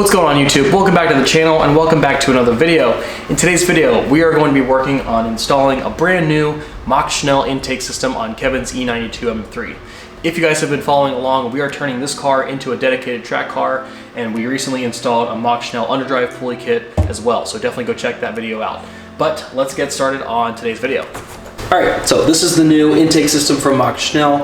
What's going on YouTube? Welcome back to the channel and welcome back to another video. In today's video, we are going to be working on installing a brand new Macht Schnell intake system on Kevin's E92 M3. If you guys have been following along, we are turning this car into a dedicated track car, and we recently installed a Macht Schnell underdrive pulley kit as well, so definitely go check that video out. But let's get started on today's video. Alright, so this is the new intake system from Macht Schnell.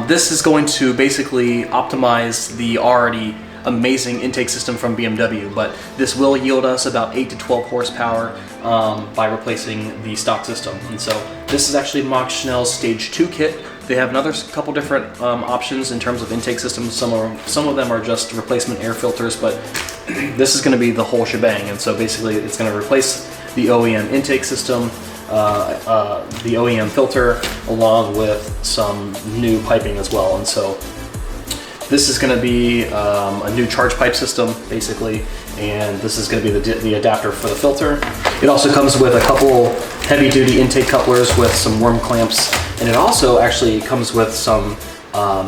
This is going to basically optimize the already amazing intake system from BMW, but this will yield us about 8 to 12 horsepower by replacing the stock system. And so this is actually Macht Schnell's Stage 2 kit. They have another couple different options in terms of intake systems. Some of them are just replacement air filters, but this is going to be the whole shebang. And so basically it's going to replace the OEM intake system, the OEM filter, along with some new piping as well. And so this is going to be a new charge pipe system, basically, and this is going to be the adapter for the filter. It also comes with a couple heavy-duty intake couplers with some worm clamps, and it also actually comes with some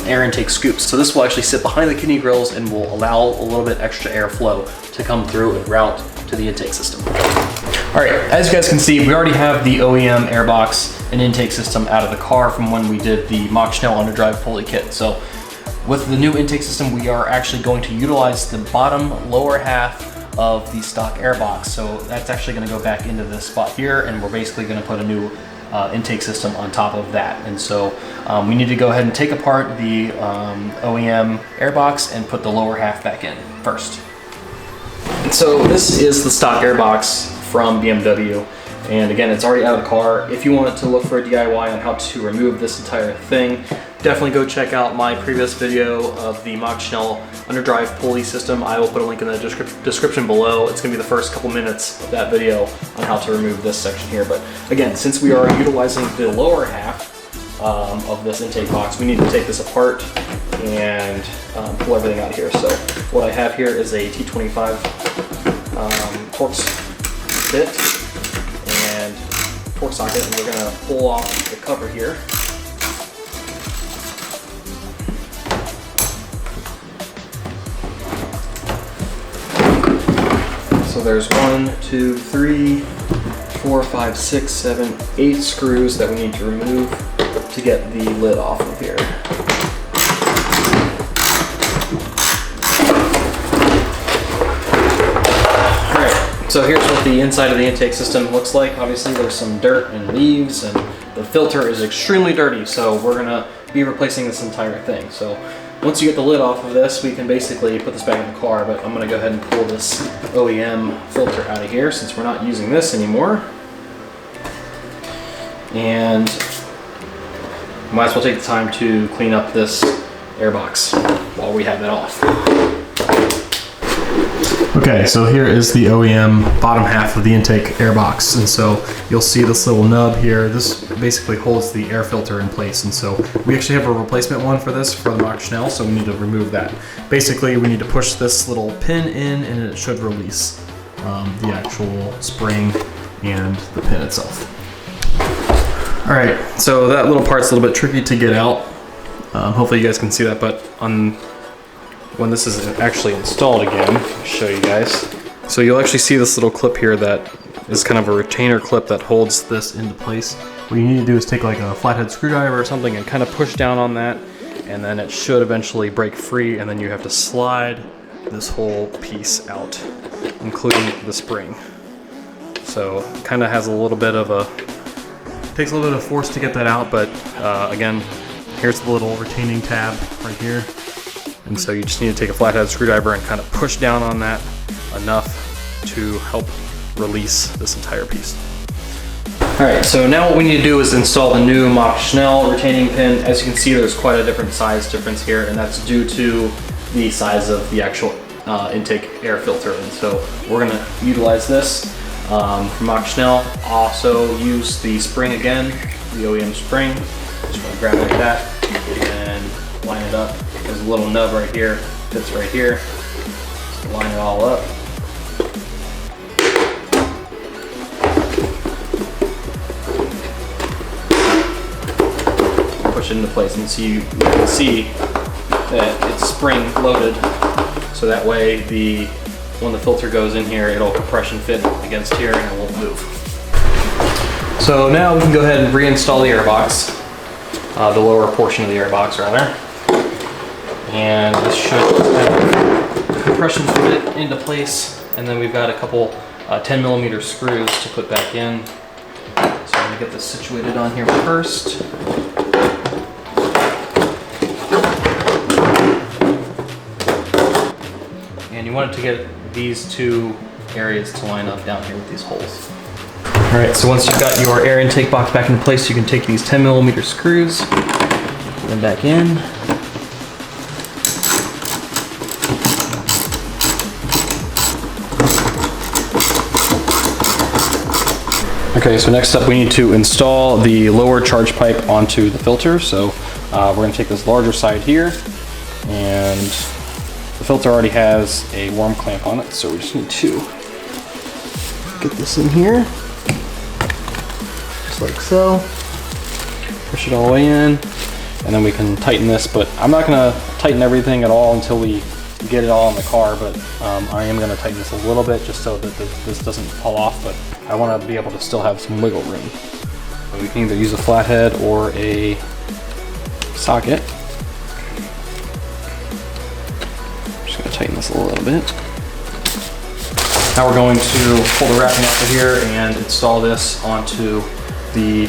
air intake scoops. So this will actually sit behind the kidney grills and will allow a little bit extra airflow to come through and route to the intake system. All right, as you guys can see, we already have the OEM airbox and intake system out of the car from when we did the Macht Schnell underdrive pulley kit. So with the new intake system, we are actually going to utilize the bottom lower half of the stock airbox. So that's actually going to go back into this spot here, and we're basically going to put a new intake system on top of that. And so we need to go ahead and take apart the OEM airbox and put the lower half back in first. And so this is the stock airbox from BMW. And again, it's already out of the car. If you wanted to look for a DIY on how to remove this entire thing, definitely go check out my previous video of the Macht Schnell underdrive pulley system. I will put a link in the description below. It's going to be the first couple minutes of that video on how to remove this section here. But again, since we are utilizing the lower half of this intake box, we need to take this apart and pull everything out of here. So what I have here is a T25 Torx bit and Torx socket, and we're going to pull off the cover here. So there's 1, 2, 3, 4, 5, 6, 7, 8 screws that we need to remove to get the lid off of here. Alright, so here's what the inside of the intake system looks like. Obviously there's some dirt and leaves, and the filter is extremely dirty, so we're going to be replacing this entire thing. So once you get the lid off of this, we can basically put this back in the car, but I'm going to go ahead and pull this OEM filter out of here since we're not using this anymore. And might as well take the time to clean up this airbox while we have it off. Okay, so here is the OEM bottom half of the intake airbox, and so you'll see this little nub here. This basically holds the air filter in place, and so we actually have a replacement one for this for the Macht Schnell, so we need to remove that. Basically, we need to push this little pin in, and it should release the actual spring and the pin itself. All right, so that little part's a little bit tricky to get out. Hopefully you guys can see that, but when this is actually installed again, I'll show you guys. So you'll actually see this little clip here that is kind of a retainer clip that holds this into place. What you need to do is take like a flathead screwdriver or something and kind of push down on that, and then it should eventually break free, and then you have to slide this whole piece out, including the spring. So it kind of has a little bit of takes a little bit of force to get that out, but again, here's the little retaining tab right here. And so you just need to take a flathead screwdriver and kind of push down on that enough to help release this entire piece. Alright, so now what we need to do is install the new Macht Schnell retaining pin. As you can see, there's quite a different size difference here, and that's due to the size of the actual intake air filter. And so we're going to utilize this from Macht Schnell. Also use the spring again, the OEM spring. Just want to grab it like that and line it up. There's a little nub right here, fits right here. Just line it all up. Push it into place, and so you can see that it's spring loaded, so that way the when the filter goes in here, it'll compression fit against here and it won't move. So now we can go ahead and reinstall the airbox, the lower portion of the airbox rather. And this should have compression fit into place. And then we've got a couple 10mm screws to put back in. So I'm gonna get this situated on here first. And you want it to get these two areas to line up down here with these holes. All right, so once you've got your air intake box back in place, you can take these 10mm screws, put them back in. Okay, so next up we need to install the lower charge pipe onto the filter. So we're going to take this larger side here, and the filter already has a worm clamp on it, so we just need to get this in here, just like so. Push it all the way in, and then we can tighten this, but I'm not going to tighten everything at all until we get it all in the car, but I am going to tighten this a little bit just so that this doesn't fall off, but I want to be able to still have some wiggle room. So we can either use a flathead or a socket. Just going to tighten this a little bit. Now we're going to pull the wrapping off of here and install this onto the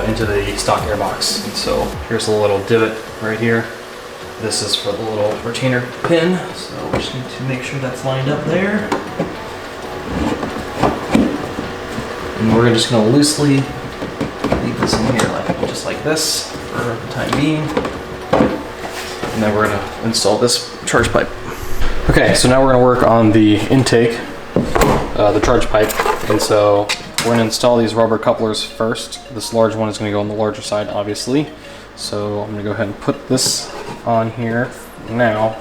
into the stock airbox. And so here's a little divot right here. This is for the little retainer pin, so we just need to make sure that's lined up there. And we're just going to loosely leave this in here, just like this for the time being. And then we're going to install this charge pipe. Okay, so now we're going to work on the intake, the charge pipe. And so we're going to install these rubber couplers first. This large one is going to go on the larger side, obviously. So I'm going to go ahead and put this on here now.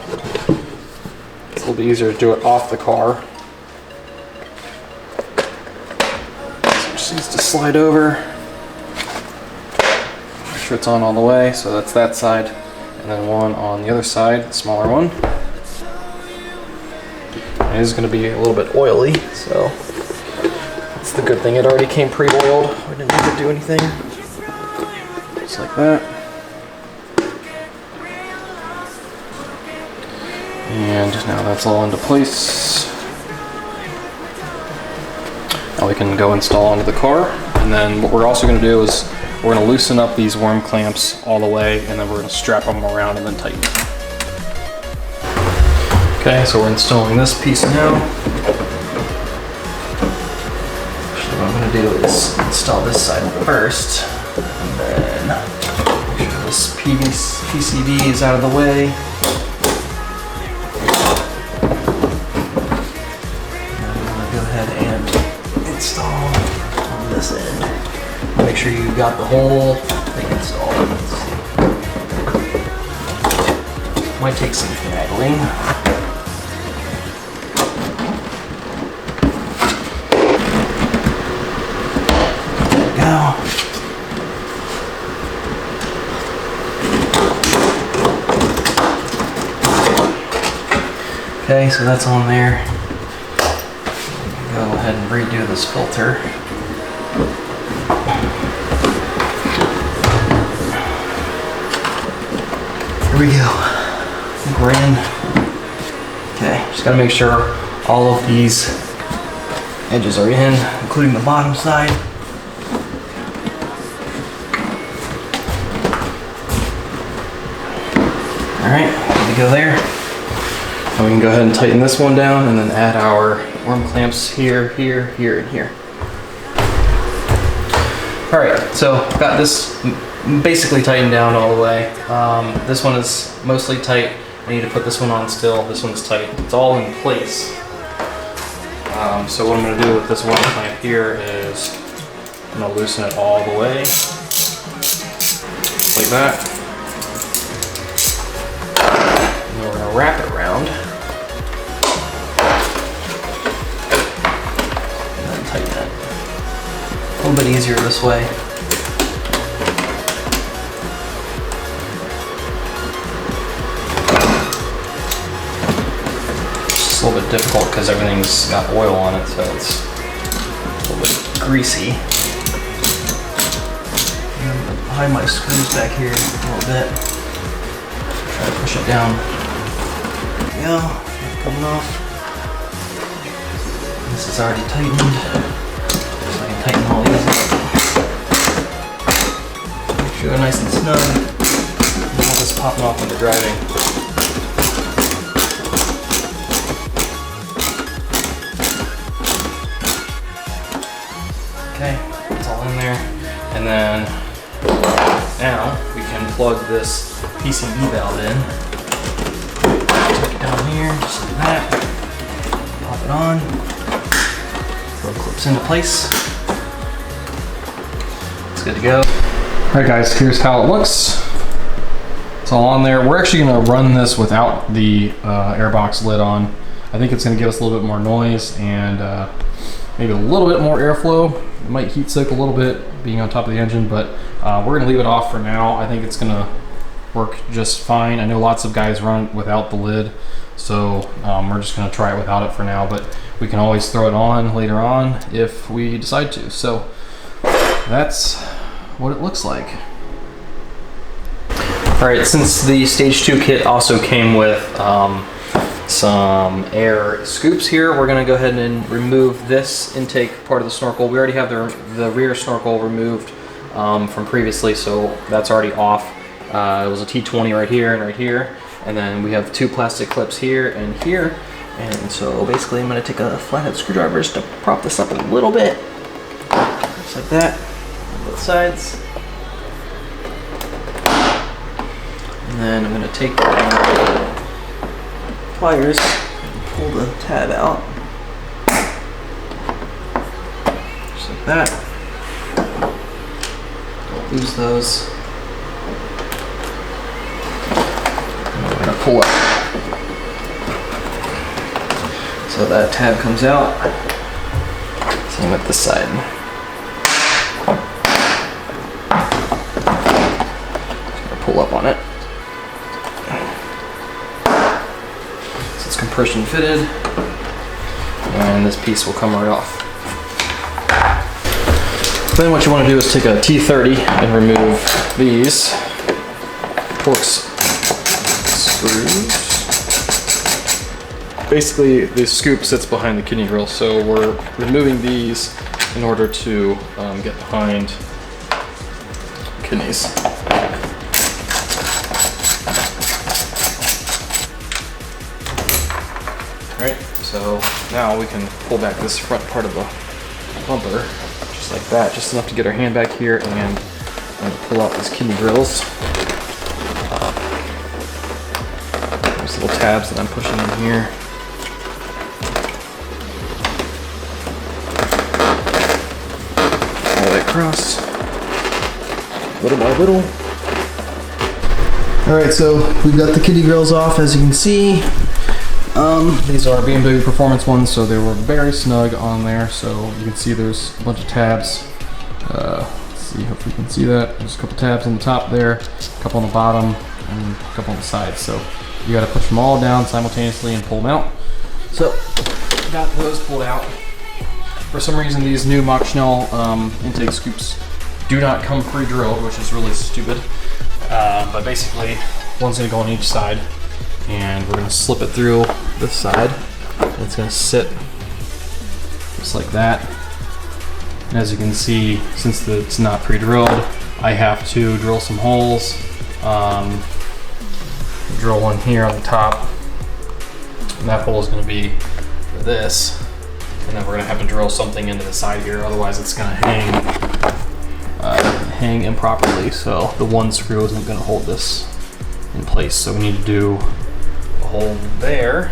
It's a little bit easier to do it off the car. So it just needs to slide over. Make sure it's on all the way. So that's that side. And then one on the other side, the smaller one. It is going to be a little bit oily, so that's the good thing. It already came pre-oiled. We didn't need to do anything. Just like that. And now that's all into place. Now we can go install onto the car. And then what we're also going to do is we're going to loosen up these worm clamps all the way, and then we're going to strap them around and then tighten them. Okay, so we're installing this piece now. Actually, what I'm going to do is install this side first, and then make sure this PCB is out of the way. Install on this end. Make sure you got the whole thing installed. Might take some finagling. There we go. Okay, so that's on there. Go ahead and redo this filter. Here we go. I think we're in. Okay, just gotta make sure all of these edges are in, including the bottom side. Alright, good to go there. And we can go ahead and tighten this one down and then add our worm clamps here, here, here, and here. All right, so got this basically tightened down all the way. This one is mostly tight. I need to put this one on still. This one's tight. It's all in place. So what I'm going to do with this worm clamp here is I'm going to loosen it all the way, just like that. And then we're going to wrap it around. Tighten it. A little bit easier this way. Just a little bit difficult because everything's got oil on it, so it's a little bit greasy. I'm gonna hide my screws back here a little bit. Try to push it down. There we go. Coming off. This is already tightened, so I can tighten all these up. Make sure they're nice and snug. And all this popping off when they're driving. Okay, it's all in there. And then now we can plug this PCV valve in. Take it down here, just like that. Pop it on. Throw clips into place. It's good to go. Alright guys, here's how it looks. It's all on there. We're actually going to run this without the airbox lid on. I think it's going to give us a little bit more noise and maybe a little bit more airflow. It might heat soak a little bit being on top of the engine, but we're going to leave it off for now. I think it's going to work just fine. I know lots of guys run without the lid, so we're just going to try it without it for now, but we can always throw it on later on if we decide to. So that's what it looks like. Alright, since the Stage 2 kit also came with some air scoops here, we're going to go ahead and remove this intake part of the snorkel. We already have the rear snorkel removed from previously, so that's already off. It was a T20 right here and right here, and then we have two plastic clips here and here. And so basically I'm going to take a flathead screwdriver just to prop this up a little bit, just like that, on both sides. And then I'm going to take pliers and pull the tab out, just like that. Don't lose those. And we're going to pull up. So that tab comes out. Same with this side. Just going to pull up on it. So it's compression fitted, and this piece will come right off. Then what you want to do is take a T30 and remove these Torx screws. Basically, the scoop sits behind the kidney grill, so we're removing these in order to get behind kidneys. Alright, so now we can pull back this front part of the bumper, just like that, just enough to get our hand back here and pull out these kidney grills. There's little tabs that I'm pushing in here. Across, little by little. Alright, so we've got the kidney grills off, as you can see. These are BMW Performance ones, so they were very snug on there. So you can see there's a bunch of tabs. Let's see, hopefully you can see that. There's a couple tabs on the top there, a couple on the bottom, and a couple on the sides. So you got to push them all down simultaneously and pull them out. So got those pulled out. For some reason, these new Macht Schnell intake scoops do not come pre-drilled, which is really stupid. But basically, one's going to go on each side, and we're going to slip it through this side. And it's going to sit just like that. And as you can see, since it's not pre-drilled, I have to drill some holes. Drill one here on the top, and that hole is going to be for this. And then we're going to have to drill something into the side here, otherwise it's going to hang improperly. So the one screw isn't going to hold this in place. So we need to do a hole there,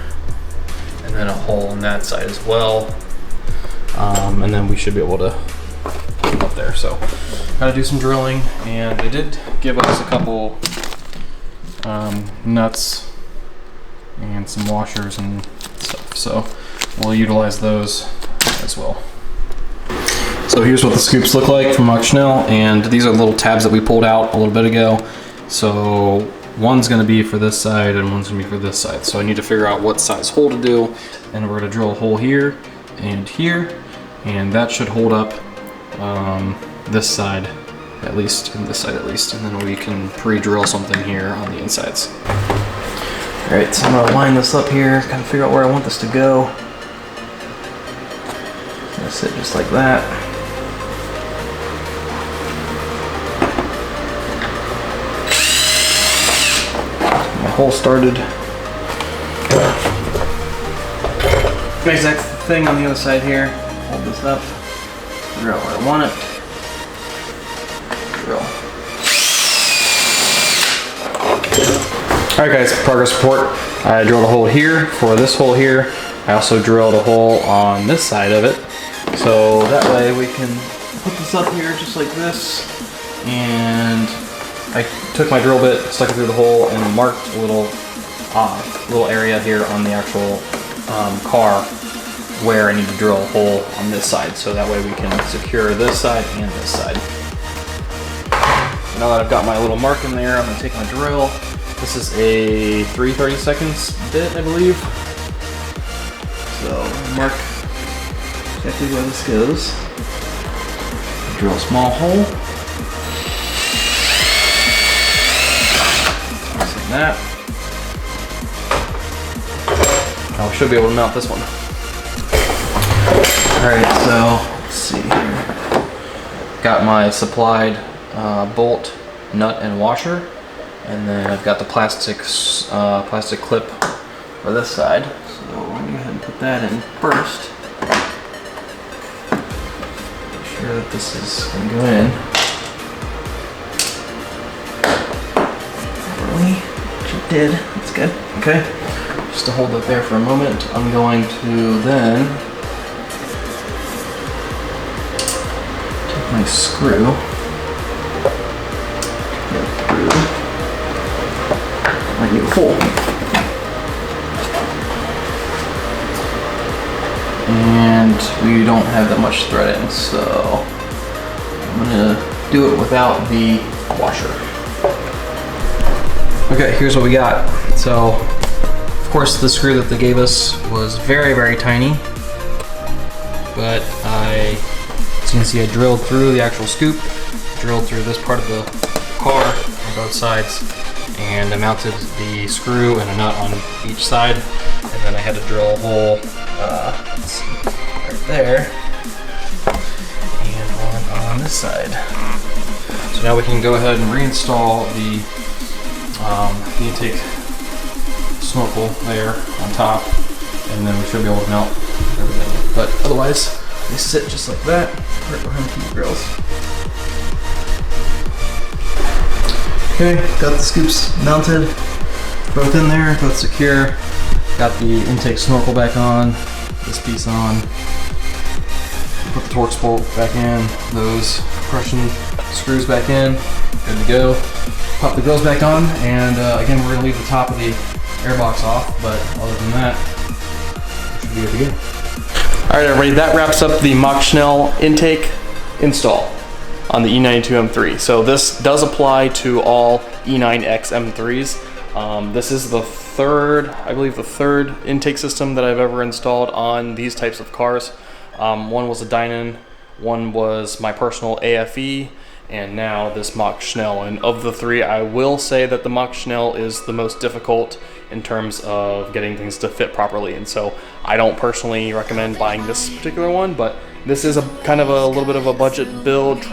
and then a hole on that side as well. And then we should be able to keep up there. So got to do some drilling, and they did give us a couple nuts and some washers and stuff. So we'll utilize those as well. So here's what the scoops look like from Macht Schnell, and these are little tabs that we pulled out a little bit ago. So one's gonna be for this side and one's gonna be for this side. So I need to figure out what size hole to do, and we're gonna drill a hole here, and that should hold up this side at least, and this side at least, and then we can pre-drill something here on the insides. All right, so I'm gonna line this up here, kind of figure out where I want this to go. It's gonna sit just like that. My hole started. Exact thing on the other side here. Hold this up, figure out where I want it. Drill. Alright guys, progress report. I drilled a hole here for this hole here. I also drilled a hole on this side of it. So that way we can put this up here just like this. And I took my drill bit, stuck it through the hole, and marked a little area here on the actual car where I need to drill a hole on this side. So that way we can secure this side and this side. Now that I've got my little mark in there, I'm gonna take my drill. This is a 3/32 bit, I believe. So mark exactly where this goes. Drill a small hole. Like that. Now we should be able to mount this one. Alright, so let's see here. Got my supplied bolt, nut, and washer, and then I've got the plastic clip for this side. So we're gonna go ahead and put that in first. Make sure that this is gonna go in. Really? Which it did. That's good. Okay. Just to hold it there for a moment, I'm going to then take my screw. My new hole. And we don't have that much threading, so I'm gonna do it without the washer. Okay, here's what we got. So, of course, the screw that they gave us was very, very tiny, but as you can see, I drilled through the actual scoop, drilled through this part of the car on both sides, and I mounted the screw and a nut on each side, and then I had to drill a hole let's see, right there and one on this side. So now we can go ahead and reinstall the intake snorkel there on top, and then we should be able to mount everything. But otherwise, they sit just like that, right behind the grills. Okay, got the scoops mounted, both in there, both secure. Got the intake snorkel back on, this piece on. Put the Torx bolt back in, those compression screws back in, good to go. Pop the grills back on, and again, we're gonna leave the top of the airbox off, but other than that, we should be good to go. All right, everybody, that wraps up the Macht Schnell intake install on the E92 M3. So this does apply to all E9X M3s. This is the third, I believe the third intake system that I've ever installed on these types of cars. One was a Dynon, one was my personal AFE, and now this Macht Schnell. And of the three, I will say that the Macht Schnell is the most difficult in terms of getting things to fit properly. And so I don't personally recommend buying this particular one, but this is a kind of a little bit of a budget build,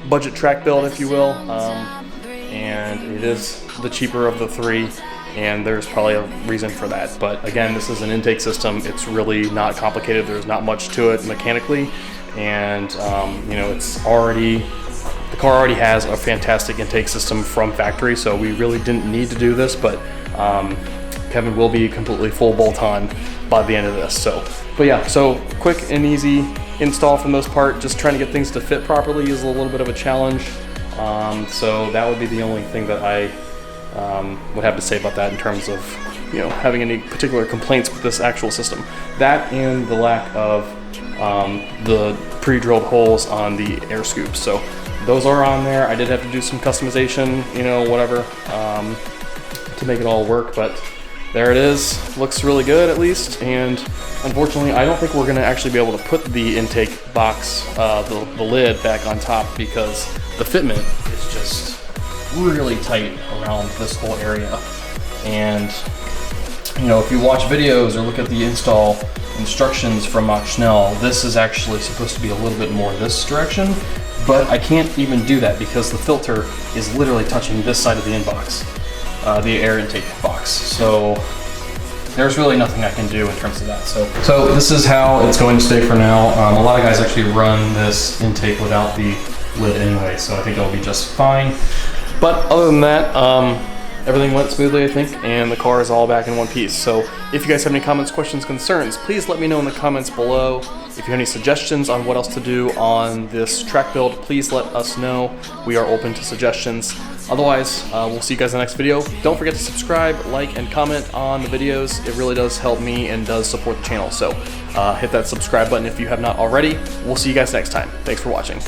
budget track build, if you will. And it is the cheaper of the three, and there's probably a reason for that. But again, this is an intake system. It's really not complicated. There's not much to it mechanically, and it's already, the car already has a fantastic intake system from factory, so we really didn't need to do this, but Kevin will be completely full bolt-on by the end of this. But yeah, so quick and easy install for the most part. Just trying to get things to fit properly is a little bit of a challenge. So that would be the only thing that I would have to say about that in terms of having any particular complaints with this actual system. That and the lack of the pre-drilled holes on the air scoops. So those are on there. I did have to do some customization, you know, whatever, to make it all work, but there it is. Looks really good, at least. And unfortunately, I don't think we're gonna actually be able to put the intake box, the lid back on top, because the fitment is just really tight around this whole area. And you know, if you watch videos or look at the install instructions from Macht Schnell, this is actually supposed to be a little bit more this direction, but I can't even do that because the filter is literally touching this side of the inbox, the air intake box. So there's really nothing I can do in terms of that. So this is how it's going to stay for now. A lot of guys actually run this intake without the lid anyway, so I think it'll be just fine. But other than that, everything went smoothly, I think, and the car is all back in one piece. So if you guys have any comments, questions, concerns, please let me know in the comments below. If you have any suggestions on what else to do on this track build, please let us know. We are open to suggestions. Otherwise, we'll see you guys in the next video. Don't forget to subscribe, like, and comment on the videos. It really does help me and does support the channel. So hit that subscribe button if you have not already. We'll see you guys next time. Thanks for watching.